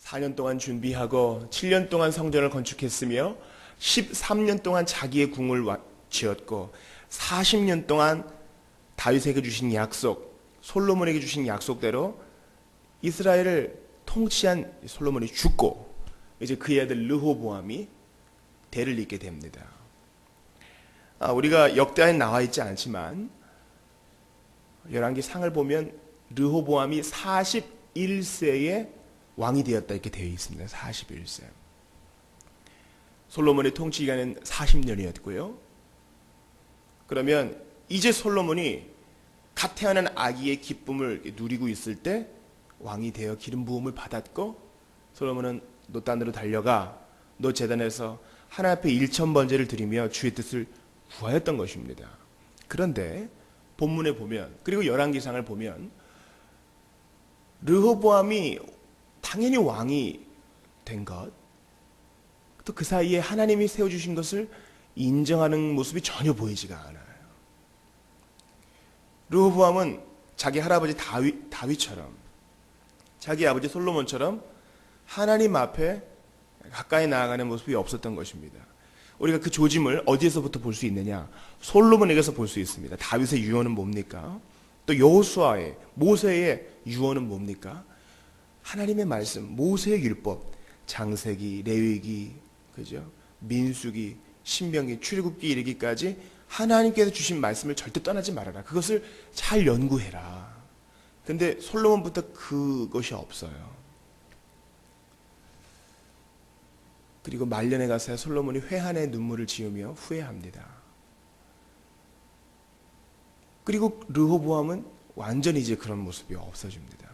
4년 동안 준비하고 7년 동안 성전을 건축했으며 13년 동안 자기의 궁을 지었고 40년 동안 다윗에게 주신 약속, 솔로몬에게 주신 약속대로 이스라엘을 통치한 솔로몬이 죽고 이제 그의 아들 르호보암이 대를 잇게 됩니다. 우리가 역대하에 나와 있지 않지만 열왕기상을 보면 르호보암이 41세에 왕이 되었다 이렇게 되어 있습니다. 41세. 솔로몬의 통치 기간은 40년이었고요. 그러면 이제 솔로몬이 갓 태어난 아기의 기쁨을 누리고 있을 때 왕이 되어 기름 부음을 받았고, 솔로몬은 노단으로 달려가 노 제단에서 하나님 앞에 일천번제를 드리며 주의 뜻을 구하였던 것입니다. 그런데 본문에 보면, 그리고 열왕기상을 보면 르호보암이 당연히 왕이 된 것, 또 그 사이에 하나님이 세워주신 것을 인정하는 모습이 전혀 보이지가 않아요. 르호보암은 자기 할아버지 다윗처럼, 자기 아버지 솔로몬처럼 하나님 앞에 가까이 나아가는 모습이 없었던 것입니다. 우리가 그 조짐을 어디에서부터 볼 수 있느냐? 솔로몬에게서 볼 수 있습니다. 다윗의 유언은 뭡니까? 또 여호수아의, 모세의 유언은 뭡니까? 하나님의 말씀, 모세의 율법, 장세기, 레위기, 그죠? 민수기, 신명기, 출애굽기 이르기까지 하나님께서 주신 말씀을 절대 떠나지 말아라. 그것을 잘 연구해라. 근데 솔로몬부터 그것이 없어요. 그리고 말년에 가서 솔로몬이 회한의 눈물을 지으며 후회합니다. 그리고 르호보암은 완전히 이제 그런 모습이 없어집니다.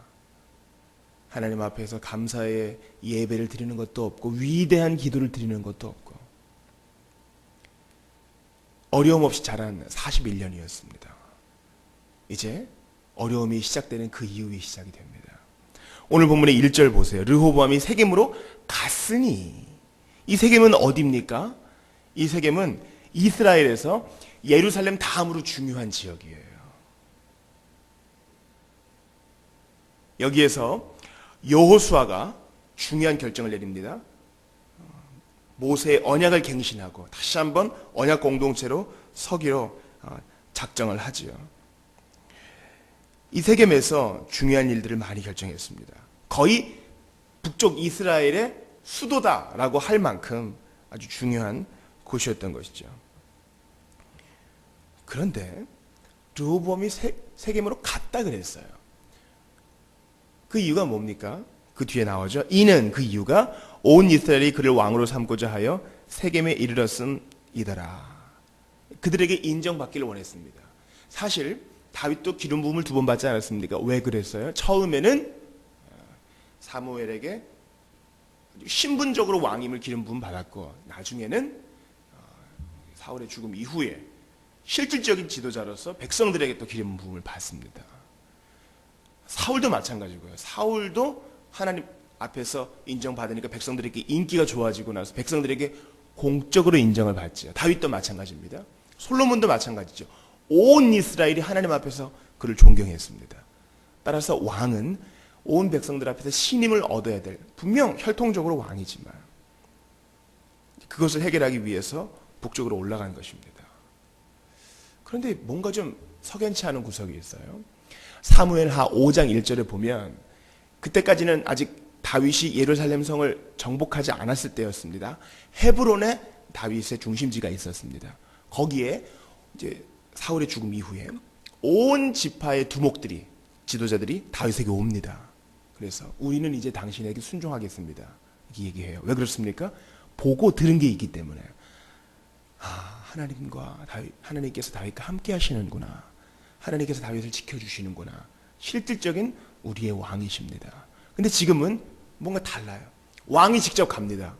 하나님 앞에서 감사의 예배를 드리는 것도 없고 위대한 기도를 드리는 것도 없고 어려움 없이 자란 41년이었습니다. 이제 어려움이 시작되는 그 이후에 시작이 됩니다. 오늘 본문의 1절 보세요. 르호보암이 세겜으로 갔으니, 이 세겜은 어디입니까? 이 세겜은 이스라엘에서 예루살렘 다음으로 중요한 지역이에요. 여기에서 여호수아가 중요한 결정을 내립니다. 모세의 언약을 갱신하고 다시 한번 언약 공동체로 서기로 작정을 하지요. 이 세겜에서 중요한 일들을 많이 결정했습니다. 거의 북쪽 이스라엘의 수도다라고 할 만큼 아주 중요한 곳이었던 것이죠. 그런데 르호보암이 세겜으로 갔다 그랬어요. 그 이유가 뭡니까? 그 뒤에 나오죠. 이는, 그 이유가 온 이스라엘이 그를 왕으로 삼고자 하여 세겜에 이르렀음이더라. 그들에게 인정받기를 원했습니다. 사실 다윗도 기름 부음을 2번 받지 않았습니까? 왜 그랬어요? 처음에는 사무엘에게 신분적으로 왕임을 기름 부음 받았고, 나중에는 사울의 죽음 이후에 실질적인 지도자로서 백성들에게 또 기름 부음을 받습니다. 사울도 마찬가지고요. 사울도 하나님 앞에서 인정받으니까 백성들에게 인기가 좋아지고 나서 백성들에게 공적으로 인정을 받죠. 다윗도 마찬가지입니다. 솔로몬도 마찬가지죠. 온 이스라엘이 하나님 앞에서 그를 존경했습니다. 따라서 왕은 온 백성들 앞에서 신임을 얻어야 될, 분명 혈통적으로 왕이지만 그것을 해결하기 위해서 북쪽으로 올라간 것입니다. 그런데 뭔가 좀 석연치 않은 구석이 있어요. 사무엘하 5장 1절에 보면, 그때까지는 아직 다윗이 예루살렘 성을 정복하지 않았을 때였습니다. 헤브론에 다윗의 중심지가 있었습니다. 거기에 이제 사울의 죽음 이후에 온 지파의 두목들이, 지도자들이 다윗에게 옵니다. 그래서 우리는 이제 당신에게 순종하겠습니다, 이렇게 얘기해요. 왜 그렇습니까? 보고 들은 게 있기 때문에. 하나님께서 다윗과 함께 하시는구나. 하나님께서 다윗을 지켜주시는구나. 실질적인 우리의 왕이십니다. 근데 지금은 뭔가 달라요. 왕이 직접 갑니다.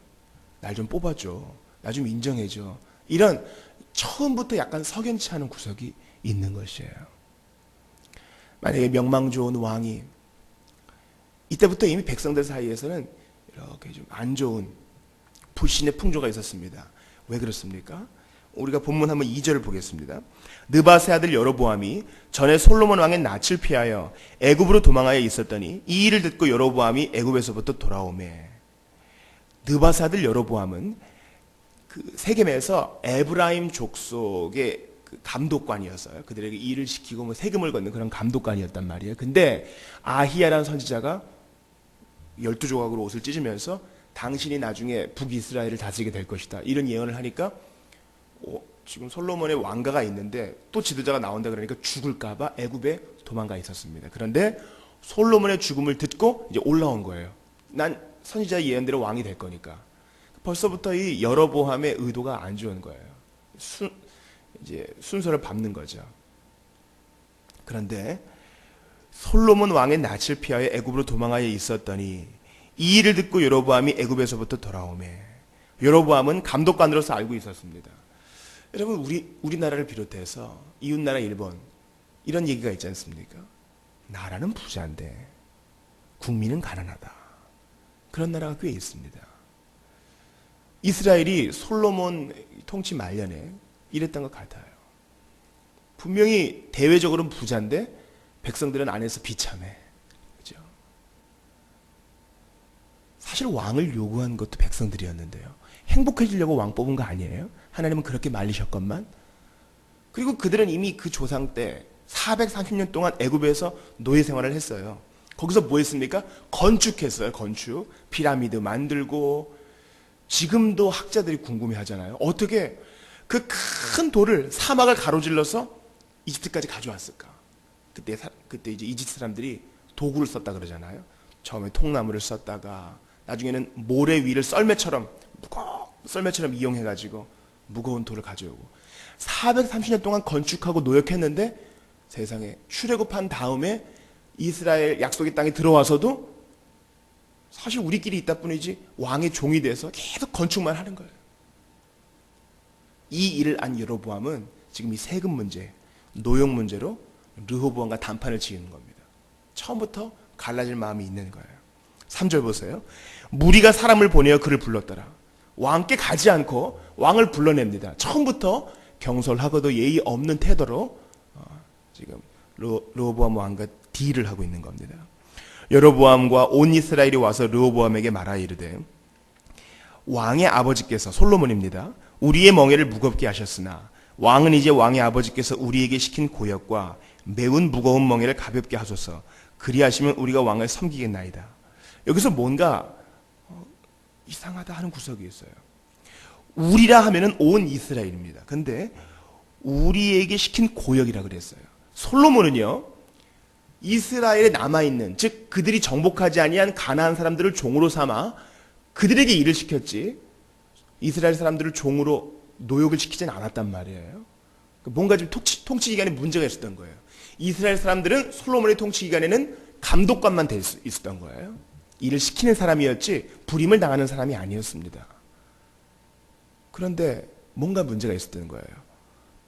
날 좀 뽑아줘. 나 좀 인정해줘. 이런 처음부터 약간 석연치 않은 구석이 있는 것이에요. 만약에 명망 좋은 왕이, 이때부터 이미 백성들 사이에서는 이렇게 좀 안 좋은 불신의 풍조가 있었습니다. 왜 그렇습니까? 우리가 본문 한번 2절을 보겠습니다. 느바세 아들 여로보암이 전에 솔로몬 왕의 낯을 피하여 애굽으로 도망하여 있었더니 이 일을 듣고 여로보암이 애굽에서부터 돌아오매. 느바세 아들 여로보암은 그 세겜에서 에브라임 족속의 그 감독관이었어요. 그들에게 일을 시키고 세금을 걷는 그런 감독관이었단 말이에요. 근데 아히야라는 선지자가 12조각으로 옷을 찢으면서 당신이 나중에 북이스라엘을 다스리게 될 것이다, 이런 예언을 하니까 지금 솔로몬의 왕가가 있는데 또 지도자가 나온다 그러니까 죽을까봐 애굽에 도망가 있었습니다. 그런데 솔로몬의 죽음을 듣고 이제 올라온 거예요. 난 선지자의 예언대로 왕이 될 거니까. 벌써부터 이 여로보암의 의도가 안 좋은 거예요. 이제 순서를 밟는 거죠. 그런데 솔로몬 왕의 낯을 피하여 애굽으로 도망하여 있었더니 이 일을 듣고 여로보암이 애굽에서부터 돌아오매. 여로보암은 감독관으로서 알고 있었습니다. 여러분, 우리나라를 비롯해서 이웃나라 일본, 이런 얘기가 있지 않습니까? 나라는 부자인데 국민은 가난하다. 그런 나라가 꽤 있습니다. 이스라엘이 솔로몬 통치 말년에 이랬던 것 같아요. 분명히 대외적으로는 부자인데 백성들은 안에서 비참해. 그죠? 사실 왕을 요구한 것도 백성들이었는데요. 행복해지려고 왕 뽑은 거 아니에요? 하나님은 그렇게 말리셨건만. 그리고 그들은 이미 그 조상 때 430년 동안 애굽에서 노예 생활을 했어요. 거기서 뭐 했습니까? 건축했어요. 건축. 피라미드 만들고. 지금도 학자들이 궁금해 하잖아요. 어떻게 그 큰 돌을, 사막을 가로질러서 이집트까지 가져왔을까? 그때 이제 이집트 사람들이 도구를 썼다 그러잖아요. 처음에 통나무를 썼다가 나중에는 모래 위를 썰매처럼 이용해가지고 무거운 돌을 가져오고 430년 동안 건축하고 노역했는데 세상에 출애굽한 다음에 이스라엘 약속의 땅에 들어와서도 사실 우리끼리 있다 뿐이지 왕의 종이 돼서 계속 건축만 하는 거예요. 이 일을 안 여로보암은 지금 이 세금 문제, 노역 문제로 르호보암과 단판을 지은 겁니다. 처음부터 갈라질 마음이 있는 거예요. 3절 보세요. 무리가 사람을 보내어 그를 불렀더라. 왕께 가지 않고 왕을 불러냅니다. 처음부터 경솔하고도 예의 없는 태도로 지금 르호보암 왕과 딜을 하고 있는 겁니다. 여로보암과 온 이스라엘이 와서 르호보암에게 말하여 이르되 왕의 아버지께서, 솔로몬입니다, 우리의 멍에를 무겁게 하셨으나 왕은 이제 왕의 아버지께서 우리에게 시킨 고역과 매운 무거운 멍에를 가볍게 하소서. 그리하시면 우리가 왕을 섬기겠나이다. 여기서 뭔가 이상하다 하는 구석이 있어요. 우리라 하면은 온 이스라엘입니다. 근데 우리에게 시킨 고역이라 그랬어요. 솔로몬은요, 이스라엘에 남아있는, 즉 그들이 정복하지 아니한 가나안 사람들을 종으로 삼아 그들에게 일을 시켰지 이스라엘 사람들을 종으로 노역을 시키진 않았단 말이에요. 뭔가 좀 통치 기간에 문제가 있었던 거예요. 이스라엘 사람들은 솔로몬의 통치 기간에는 감독관만 될 수 있었던 거예요. 일을 시키는 사람이었지 불임을 당하는 사람이 아니었습니다. 그런데 뭔가 문제가 있었던 거예요.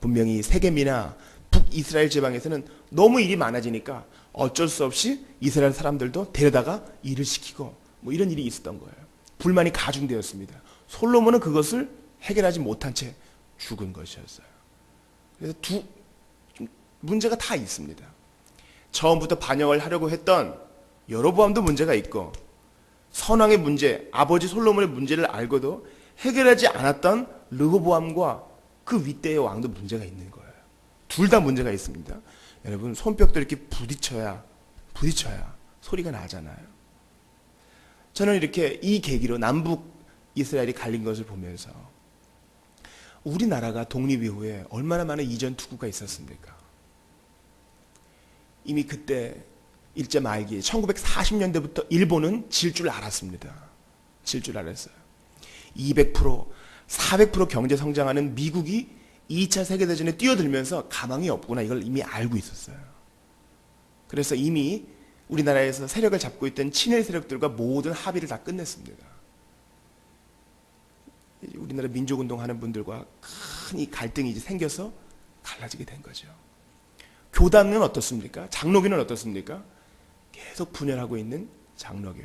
분명히 세겜이나 북이스라엘 지방에서는 너무 일이 많아지니까 어쩔 수 없이 이스라엘 사람들도 데려다가 일을 시키고 뭐 이런 일이 있었던 거예요. 불만이 가중되었습니다. 솔로몬은 그것을 해결하지 못한 채 죽은 것이었어요. 그래서 좀 문제가 다 있습니다. 처음부터 반영을 하려고 했던 여로보암도 문제가 있고, 선왕의 문제, 아버지 솔로몬의 문제를 알고도 해결하지 않았던 르호보암과 그 윗대의 왕도 문제가 있는 거예요. 둘 다 문제가 있습니다. 여러분, 손뼉도 이렇게 부딪혀야 소리가 나잖아요. 저는 이렇게 이 계기로 남북 이스라엘이 갈린 것을 보면서 우리나라가 독립 이후에 얼마나 많은 이전 투구가 있었습니까? 이미 그때 일제 말기에 1940년대부터 일본은 질 줄 알았습니다. 질 줄 알았어요. 200%, 400% 경제 성장하는 미국이 2차 세계대전에 뛰어들면서 가망이 없구나, 이걸 이미 알고 있었어요. 그래서 이미 우리나라에서 세력을 잡고 있던 친일 세력들과 모든 합의를 다 끝냈습니다. 우리나라 민족운동 하는 분들과 큰 이 갈등이 이제 생겨서 갈라지게 된 거죠. 교단은 어떻습니까? 장로교는 어떻습니까? 계속 분열하고 있는 장로교.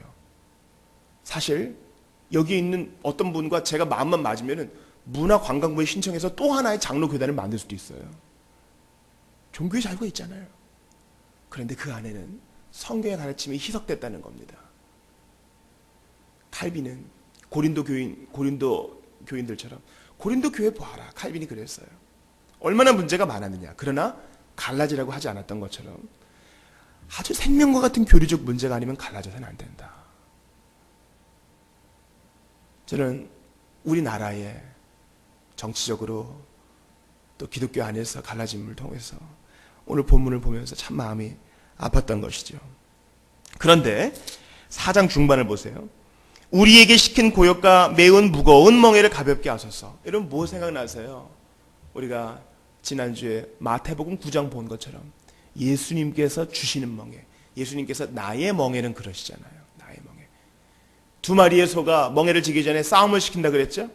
사실 여기 있는 어떤 분과 제가 마음만 맞으면은 문화관광부에 신청해서 또 하나의 장로 교단을 만들 수도 있어요. 종교의 자유가 있잖아요. 그런데 그 안에는 성경의 가르침이 희석됐다는 겁니다. 칼빈은 고린도 교인들처럼 고린도 교회 보아라. 칼빈이 그랬어요. 얼마나 문제가 많았느냐. 그러나 갈라지라고 하지 않았던 것처럼 아주 생명과 같은 교리적 문제가 아니면 갈라져서는 안 된다. 저는 우리나라의 정치적으로 또 기독교 안에서 갈라짐을 통해서 오늘 본문을 보면서 참 마음이 아팠던 것이죠. 그런데 4장 중반을 보세요. 우리에게 시킨 고역과 매운 무거운 멍에를 가볍게 하소서. 여러분 뭐 생각나세요? 우리가 지난주에 마태복음 9장 본 것처럼 예수님께서 주시는 멍에, 예수님께서 나의 멍에는 그러시잖아요. 나의 멍에. 두 마리의 소가 멍에를 지기 전에 싸움을 시킨다 그랬죠?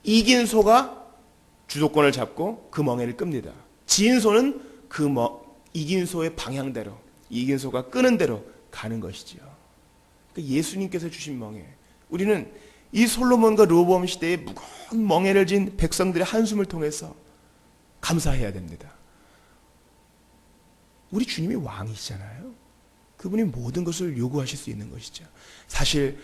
이긴 소가 주도권을 잡고 그 멍에를 끕니다. 지인 소는 이긴 소의 방향대로, 이긴 소가 끄는 대로 가는 것이지요. 그러니까 예수님께서 주신 멍에, 우리는 이 솔로몬과 르호보암 시대에 무거운 멍에를 진 백성들의 한숨을 통해서 감사해야 됩니다. 우리 주님이 왕이시잖아요. 그분이 모든 것을 요구하실 수 있는 것이죠. 사실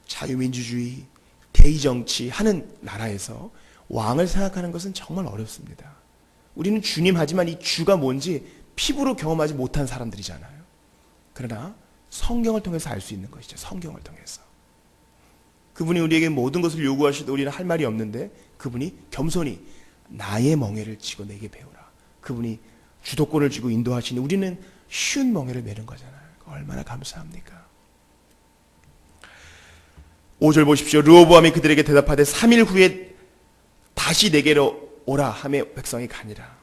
자유민주주의, 대의정치 하는 나라에서 왕을 생각하는 것은 정말 어렵습니다. 우리는 주님 하지만 이 주가 뭔지 피부로 경험하지 못한 사람들이잖아요. 그러나 성경을 통해서 알 수 있는 것이죠. 성경을 통해서. 그분이 우리에게 모든 것을 요구하시도 우리는 할 말이 없는데 그분이 겸손히 나의 멍에를 쥐고 내게 배우라. 그분이 주도권을 쥐고 인도하시니 우리는 쉬운 멍에를 매는 거잖아요. 얼마나 감사합니까? 5절 보십시오. 르호보암이 그들에게 대답하되 3일 후에 다시 내게로 오라 하며 백성이 가니라.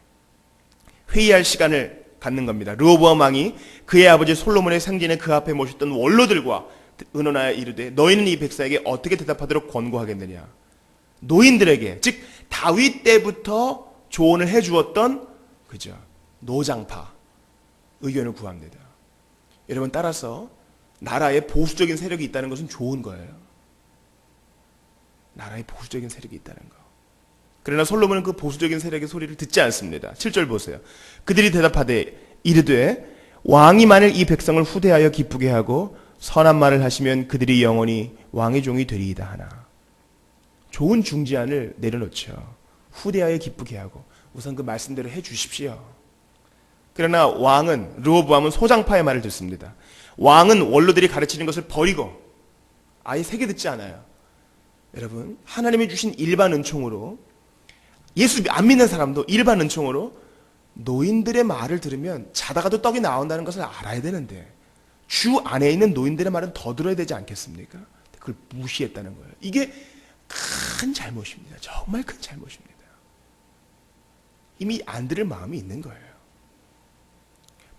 회의할 시간을 갖는 겁니다. 르호보암 왕이 그의 아버지 솔로몬의 생전에 그 앞에 모셨던 원로들과 의논하여 이르되 너희는 이 백성에게 어떻게 대답하도록 권고하겠느냐. 노인들에게, 즉 다윗 때부터 조언을 해주었던 그죠 노장파 의견을 구합니다. 여러분, 따라서 나라에 보수적인 세력이 있다는 것은 좋은 거예요. 나라에 보수적인 세력이 있다는 거. 그러나 솔로몬은 그 보수적인 세력의 소리를 듣지 않습니다. 7절 보세요. 그들이 대답하되 이르되 왕이 만일 이 백성을 후대하여 기쁘게 하고 선한 말을 하시면 그들이 영원히 왕의 종이 되리이다 하나. 좋은 중재안을 내려놓죠. 후대하여 기쁘게 하고 우선 그 말씀대로 해 주십시오. 그러나 왕은, 르호보암은 소장파의 말을 듣습니다. 왕은 원로들이 가르치는 것을 버리고 아예 새겨 듣지 않아요. 여러분, 하나님이 주신 일반 은총으로, 예수 안 믿는 사람도 일반 은총으로 노인들의 말을 들으면 자다가도 떡이 나온다는 것을 알아야 되는데 주 안에 있는 노인들의 말은 더 들어야 되지 않겠습니까? 그걸 무시했다는 거예요. 이게 큰 잘못입니다. 정말 큰 잘못입니다. 이미 안 들을 마음이 있는 거예요.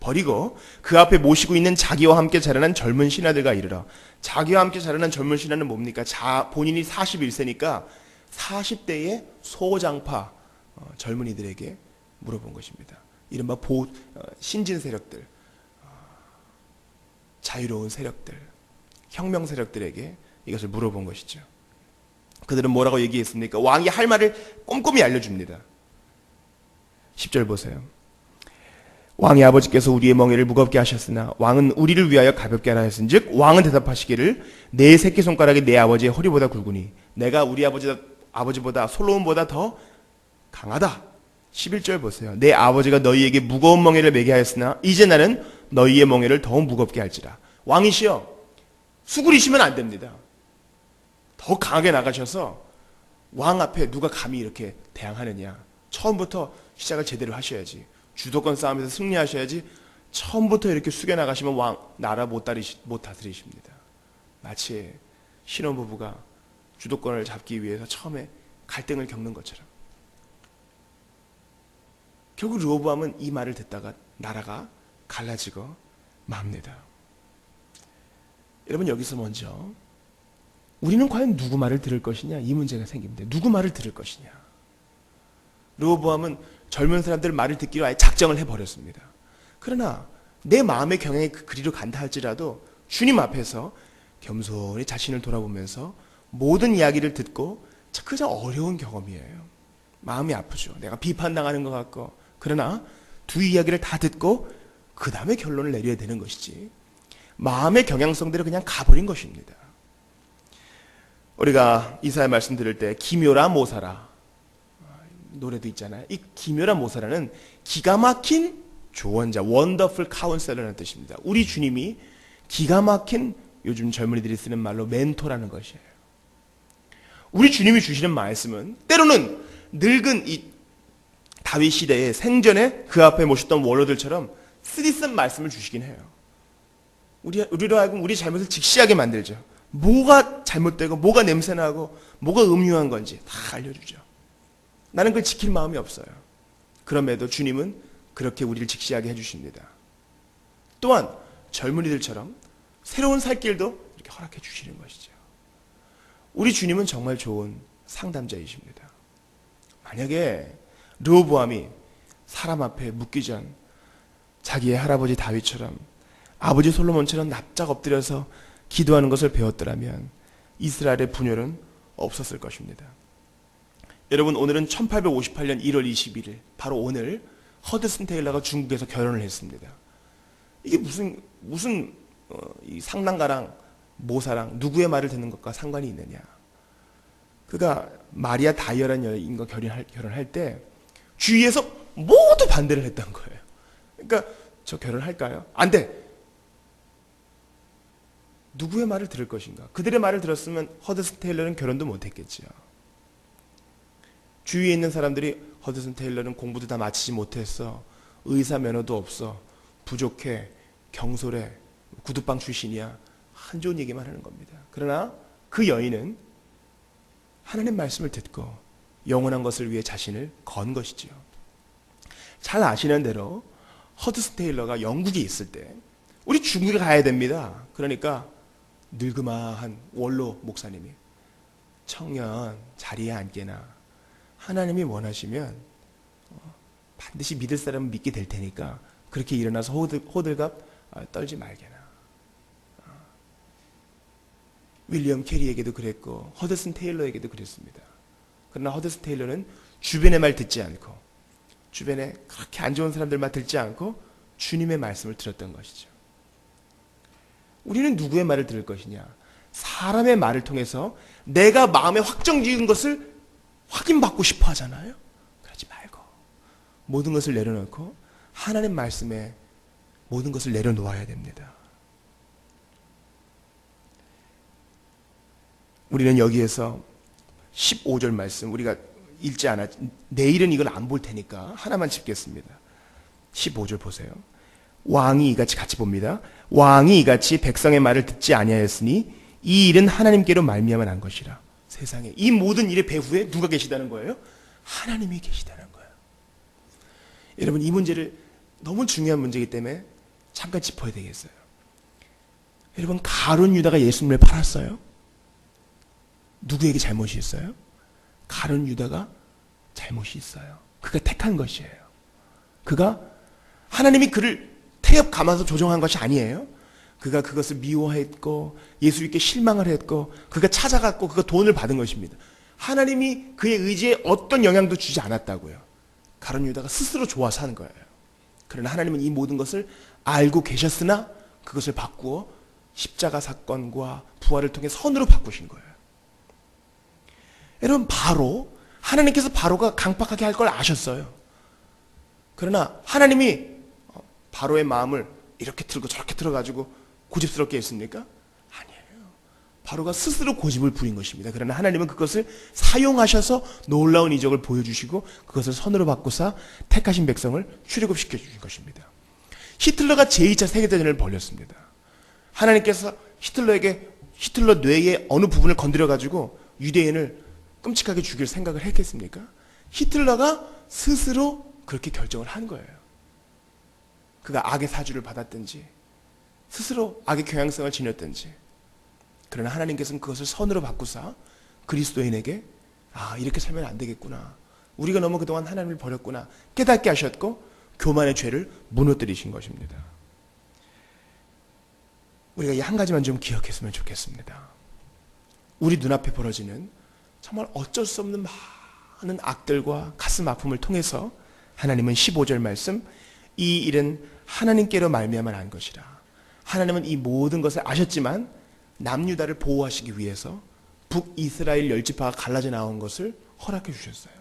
버리고 그 앞에 모시고 있는 자기와 함께 자라난 젊은 신하들과 이르러. 자기와 함께 자라난 젊은 신하는 뭡니까? 본인이 41세니까 40대의 소장파 젊은이들에게 물어본 것입니다. 이른바 신진 세력들, 자유로운 세력들, 혁명 세력들에게 이것을 물어본 것이죠. 그들은 뭐라고 얘기했습니까? 왕이 할 말을 꼼꼼히 알려줍니다. 10절 보세요. 왕의 아버지께서 우리의 멍에를 무겁게 하셨으나 왕은 우리를 위하여 가볍게 하라 했은즉 왕은 대답하시기를 내 새끼손가락이 내 아버지의 허리보다 굵으니 내가 우리 아버지보다 솔로몬보다 더 강하다. 11절 보세요. 내 아버지가 너희에게 무거운 멍에를 매게 하였으나 이제 나는 너희의 멍에를 더욱 무겁게 할지라. 왕이시여, 수구리시면 안 됩니다. 더 강하게 나가셔서 왕 앞에 누가 감히 이렇게 대항하느냐. 처음부터 시작을 제대로 하셔야지. 주도권 싸움에서 승리하셔야지. 처음부터 이렇게 숙여나가시면 나라 못 다스리십니다. 마치 신혼부부가 주도권을 잡기 위해서 처음에 갈등을 겪는 것처럼. 결국 르호보암은 이 말을 듣다가 나라가 갈라지고 맙니다. 여러분, 여기서 먼저 우리는 과연 누구 말을 들을 것이냐, 이 문제가 생깁니다. 누구 말을 들을 것이냐. 르호보암은 젊은 사람들 말을 듣기로 아예 작정을 해버렸습니다. 그러나 내 마음의 경향이 그리로 간다 할지라도 주님 앞에서 겸손히 자신을 돌아보면서 모든 이야기를 듣고 그저 어려운 경험이에요. 마음이 아프죠. 내가 비판당하는 것 같고. 그러나 두 이야기를 다 듣고 그 다음에 결론을 내려야 되는 것이지, 마음의 경향성대로 그냥 가버린 것입니다. 우리가 이사야 말씀 들을 때 기묘라 모사라 노래도 있잖아요. 이 기묘라 모사라는 기가 막힌 조언자, 원더풀 카운셀러라는 뜻입니다. 우리 주님이 기가 막힌, 요즘 젊은이들이 쓰는 말로 멘토라는 것이에요. 우리 주님이 주시는 말씀은 때로는 늙은 이 다윗 시대에 생전에 그 앞에 모셨던 원로들처럼 쓰디쓴 말씀을 주시긴 해요. 우리로 하여금 우리 잘못을 직시하게 만들죠. 뭐가 잘못되고 뭐가 냄새나고 뭐가 음흉한 건지 다 알려주죠. 나는 그걸 지킬 마음이 없어요. 그럼에도 주님은 그렇게 우리를 직시하게 해주십니다. 또한 젊은이들처럼 새로운 살 길도 이렇게 허락해 주시는 것이죠. 우리 주님은 정말 좋은 상담자이십니다. 만약에 르호보암이 사람 앞에 묻기 전 자기의 할아버지 다윗처럼 아버지 솔로몬처럼 납작 엎드려서 기도하는 것을 배웠더라면 이스라엘의 분열은 없었을 것입니다. 여러분, 오늘은 1858년 1월 21일, 바로 오늘 허드슨 테일러가 중국에서 결혼을 했습니다. 이게 무슨 이 상남가랑 모사랑 누구의 말을 듣는 것과 상관이 있느냐? 그가 마리아 다이어라는 여인과 결혼할 때 주위에서 모두 반대를 했던 거예요. 그러니까 저 결혼할까요? 안 돼. 누구의 말을 들을 것인가? 그들의 말을 들었으면 허드슨 테일러는 결혼도 못했겠지요. 주위에 있는 사람들이 허드슨 테일러는 공부도 다 마치지 못했어, 의사 면허도 없어, 부족해, 경솔해, 구두방 출신이야, 안 좋은 얘기만 하는 겁니다. 그러나 그 여인은 하나님 말씀을 듣고 영원한 것을 위해 자신을 건 것이지요. 잘 아시는 대로 허드슨 테일러가 영국에 있을 때 우리 중국에 가야 됩니다. 그러니까 늙으마한 원로 목사님이 청년 자리에 앉게나 하나님이 원하시면 반드시 믿을 사람은 믿게 될 테니까 그렇게 일어나서 호들갑 떨지 말게나. 윌리엄 캐리에게도 그랬고 허드슨 테일러에게도 그랬습니다. 그러나 허드슨 테일러는 주변의 말 듣지 않고, 주변에 그렇게 안 좋은 사람들 말 듣지 않고 주님의 말씀을 들었던 것이죠. 우리는 누구의 말을 들을 것이냐? 사람의 말을 통해서 내가 마음에 확정 지은 것을 확인받고 싶어 하잖아요. 그러지 말고 모든 것을 내려놓고 하나님 말씀에 모든 것을 내려놓아야 됩니다. 우리는 여기에서 15절 말씀 우리가 읽지 않았, 내일은 이걸 안 볼 테니까 하나만 짚겠습니다. 15절 보세요. 왕이 이같이, 같이 봅니다. 왕이 이같이 백성의 말을 듣지 아니하였으니 이 일은 하나님께로 말미암아 난 것이라. 세상에 이 모든 일의 배후에 누가 계시다는 거예요? 하나님이 계시다는 거예요. 여러분, 이 문제를, 너무 중요한 문제이기 때문에 잠깐 짚어야 되겠어요. 여러분, 가룟 유다가 예수님을 팔았어요? 누구에게 잘못이 있어요? 가룟 유다가 잘못이 있어요. 그가 택한 것이에요. 그가, 하나님이 그를 태엽 감아서 조종한 것이 아니에요. 그가 그것을 미워했고 예수님께 실망을 했고 그가 찾아갔고 그가 돈을 받은 것입니다. 하나님이 그의 의지에 어떤 영향도 주지 않았다고요. 가룟 유다가 스스로 좋아서 하는 거예요. 그러나 하나님은 이 모든 것을 알고 계셨으나 그것을 바꾸어 십자가 사건과 부활을 통해 선으로 바꾸신 거예요. 여러분, 바로 하나님께서 바로가 강팍하게 할 걸 아셨어요. 그러나 하나님이 바로의 마음을 이렇게 틀고 저렇게 틀어가지고 고집스럽게 했습니까? 아니에요. 바로가 스스로 고집을 부린 것입니다. 그러나 하나님은 그것을 사용하셔서 놀라운 이적을 보여주시고 그것을 선으로 바꾸사 택하신 백성을 출애굽시켜 주신 것입니다. 히틀러가 제2차 세계대전을 벌였습니다. 하나님께서 히틀러 뇌의 어느 부분을 건드려가지고 유대인을 끔찍하게 죽일 생각을 했겠습니까? 히틀러가 스스로 그렇게 결정을 한 거예요. 그가 악의 사주를 받았든지 스스로 악의 경향성을 지녔든지. 그러나 하나님께서는 그것을 선으로 바꾸사 그리스도인에게 이렇게 살면 안 되겠구나, 우리가 너무 그동안 하나님을 버렸구나 깨닫게 하셨고 교만의 죄를 무너뜨리신 것입니다. 우리가 이 한 가지만 좀 기억했으면 좋겠습니다. 우리 눈앞에 벌어지는 정말 어쩔 수 없는 많은 악들과 가슴 아픔을 통해서 하나님은 15절 말씀, 이 일은 하나님께로 말미암아 난 것이라. 하나님은 이 모든 것을 아셨지만 남유다를 보호하시기 위해서 북이스라엘 10지파가 갈라져 나온 것을 허락해 주셨어요.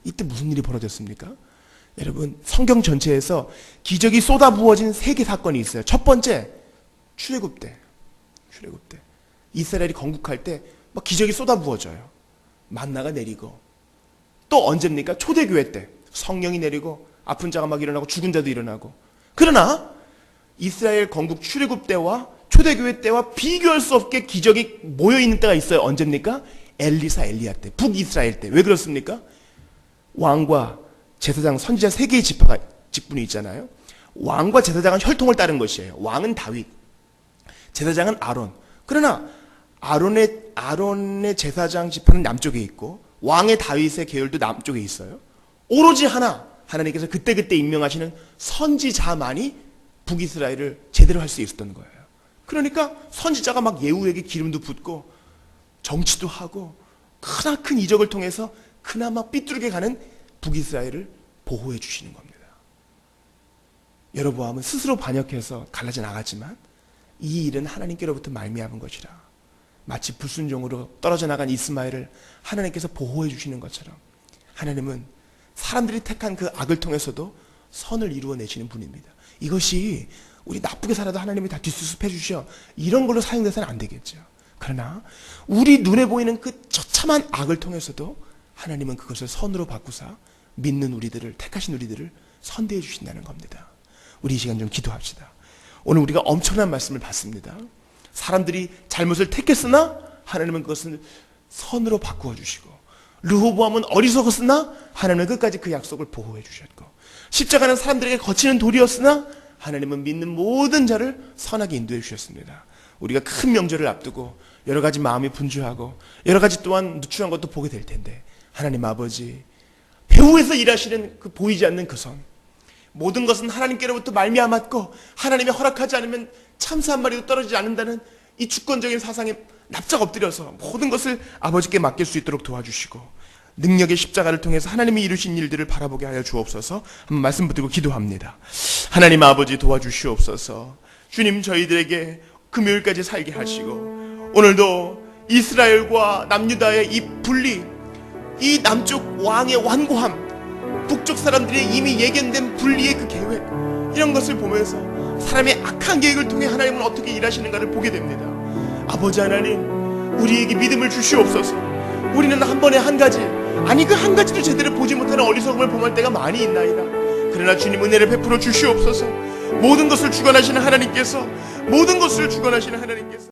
이때 무슨 일이 벌어졌습니까? 여러분, 성경 전체에서 기적이 쏟아부어진 3개 사건이 있어요. 첫 번째, 출애굽 때. 이스라엘이 건국할 때 막 기적이 쏟아부어져요. 만나가 내리고. 또 언제입니까? 초대교회 때 성령이 내리고 아픈 자가 막 일어나고 죽은 자도 일어나고. 그러나 이스라엘 건국 출애굽 때와 초대교회 때와 비교할 수 없게 기적이 모여있는 때가 있어요. 언제입니까? 엘리사, 엘리야 때, 북이스라엘 때. 왜 그렇습니까? 왕과 제사장, 선지자 3개의 직분이 있잖아요. 왕과 제사장은 혈통을 따른 것이에요. 왕은 다윗, 제사장은 아론. 그러나 아론의 제사장 지파는 남쪽에 있고 왕의 다윗의 계열도 남쪽에 있어요. 오로지 하나님께서 그때그때 임명하시는 선지자만이 북이스라엘을 제대로 할 수 있었던 거예요. 그러니까 선지자가 막 예후에게 기름도 붓고 정치도 하고 크나큰 이적을 통해서 그나마 삐뚤게 가는 북이스라엘을 보호해 주시는 겁니다. 여로보암은 스스로 반역해서 갈라져 나갔지만 이 일은 하나님께로부터 말미암은 것이라. 마치 불순종으로 떨어져 나간 이스마엘을 하나님께서 보호해 주시는 것처럼 하나님은 사람들이 택한 그 악을 통해서도 선을 이루어내시는 분입니다. 이것이 우리 나쁘게 살아도 하나님이 다 뒷수습해 주셔, 이런 걸로 사용돼서는 안 되겠죠. 그러나 우리 눈에 보이는 그 처참한 악을 통해서도 하나님은 그것을 선으로 바꾸사 믿는 우리들을, 택하신 우리들을 선대해 주신다는 겁니다. 우리 이 시간 좀 기도합시다. 오늘 우리가 엄청난 말씀을 봤습니다. 사람들이 잘못을 택했으나 하나님은 그것을 선으로 바꾸어 주시고, 르호보암은 어리석었으나 하나님은 끝까지 그 약속을 보호해 주셨고, 십자가는 사람들에게 거치는 돌이었으나 하나님은 믿는 모든 자를 선하게 인도해 주셨습니다. 우리가 큰 명절을 앞두고 여러 가지 마음이 분주하고 여러 가지 또한 누추한 것도 보게 될 텐데, 하나님 아버지, 배후에서 일하시는 그 보이지 않는 그 선, 모든 것은 하나님께로부터 말미암았고 하나님이 허락하지 않으면 참새 한 마리도 떨어지지 않는다는 이 주권적인 사상에 납작 엎드려서 모든 것을 아버지께 맡길 수 있도록 도와주시고, 능력의 십자가를 통해서 하나님이 이루신 일들을 바라보게 하여 주옵소서. 한번 말씀 붙들고 기도합니다. 하나님 아버지, 도와주시옵소서. 주님, 저희들에게 금요일까지 살게 하시고 오늘도 이스라엘과 남유다의 이 분리, 이 남쪽 왕의 완고함, 북쪽 사람들이 이미 예견된 분리의 그 계획, 이런 것을 보면서 사람의 악한 계획을 통해 하나님은 어떻게 일하시는가를 보게 됩니다. 아버지 하나님, 우리에게 믿음을 주시옵소서. 우리는 한 번에 한 가지, 아니 그 한 가지도 제대로 보지 못하는 어리석음을 범할 때가 많이 있나이다. 그러나 주님, 은혜를 베풀어 주시옵소서. 모든 것을 주관하시는 하나님께서